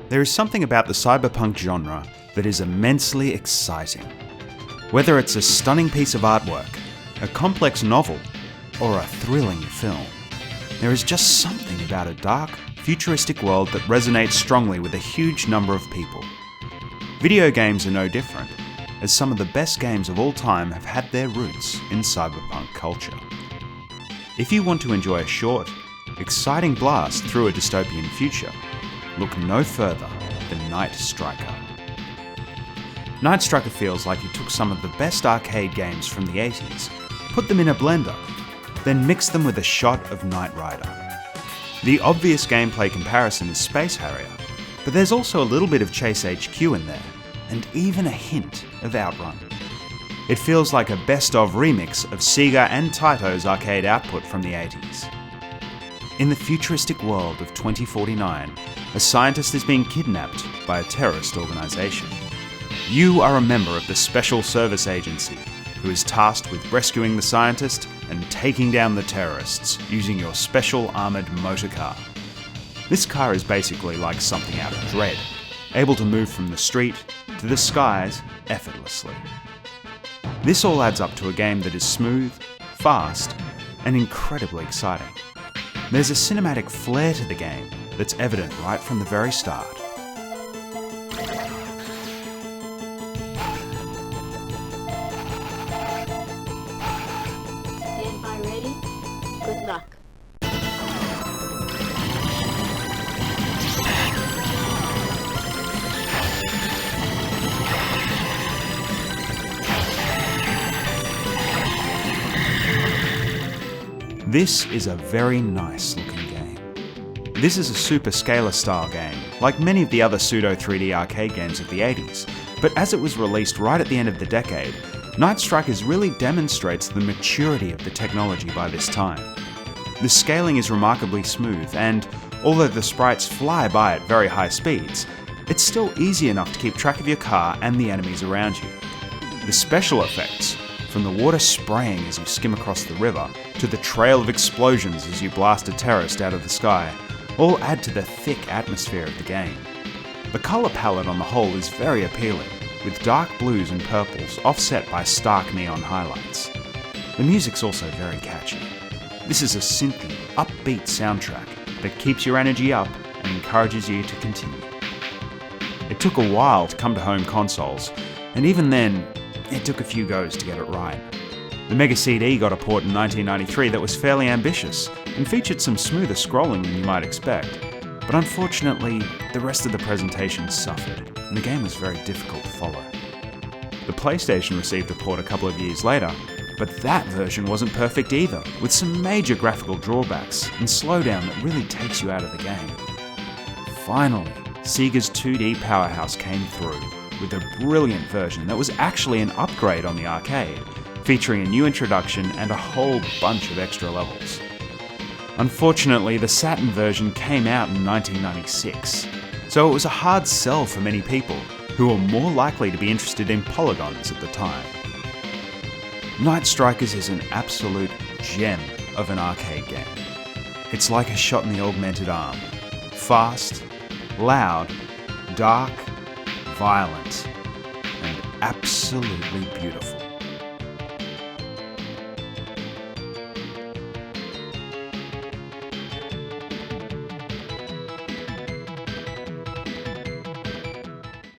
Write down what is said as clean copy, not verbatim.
There is something about the cyberpunk genre that is immensely exciting. Whether it's a stunning piece of artwork, a complex novel, or a thrilling film, there is just something about a dark, futuristic world that resonates strongly with a huge number of people. Video games are no different, as some of the best games of all time have had their roots in cyberpunk culture. If you want to enjoy a short, exciting blast through a dystopian future, look no further than Night Striker. Night Striker feels like you took some of the best arcade games from the 80s, put them in a blender, then mixed them with a shot of Knight Rider. The obvious gameplay comparison is Space Harrier, but there's also a little bit of Chase HQ in there, and even a hint of Outrun. It feels like a best-of remix of Sega and Taito's arcade output from the 80s. In the futuristic world of 2049, a scientist is being kidnapped by a terrorist organisation. You are a member of the Special Service Agency, who is tasked with rescuing the scientist and taking down the terrorists using your special armoured motor car. This car is basically like something out of Dread, able to move from the street to the skies effortlessly. This all adds up to a game that is smooth, fast, and incredibly exciting. There's a cinematic flair to the game that's evident right from the very start. Stand by ready. Good luck. This is a very nice looking game. This is a super scalar style game, like many of the other pseudo 3D arcade games of the 80s, but as it was released right at the end of the decade, Night Strikers really demonstrates the maturity of the technology by this time. The scaling is remarkably smooth, and although the sprites fly by at very high speeds, it's still easy enough to keep track of your car and the enemies around you. The special effects, from the water spraying as you skim across the river, to the trail of explosions as you blast a terrorist out of the sky, all add to the thick atmosphere of the game. The colour palette on the whole is very appealing, with dark blues and purples offset by stark neon highlights. The music's also very catchy. This is a synthy, upbeat soundtrack that keeps your energy up and encourages you to continue. It took a while to come to home consoles, and even then, it took a few goes to get it right. The Mega CD got a port in 1993 that was fairly ambitious and featured some smoother scrolling than you might expect, but unfortunately, the rest of the presentation suffered, and the game was very difficult to follow. The PlayStation received a port a couple of years later, but that version wasn't perfect either, with some major graphical drawbacks and slowdown that really takes you out of the game. Finally, Sega's 2D powerhouse came through, with a brilliant version that was actually an upgrade on the arcade, featuring a new introduction and a whole bunch of extra levels. Unfortunately, the Saturn version came out in 1996, so it was a hard sell for many people who were more likely to be interested in polygons at the time. Night Strikers is an absolute gem of an arcade game. It's like a shot in the augmented arm. Fast, loud, dark, violent, and absolutely beautiful.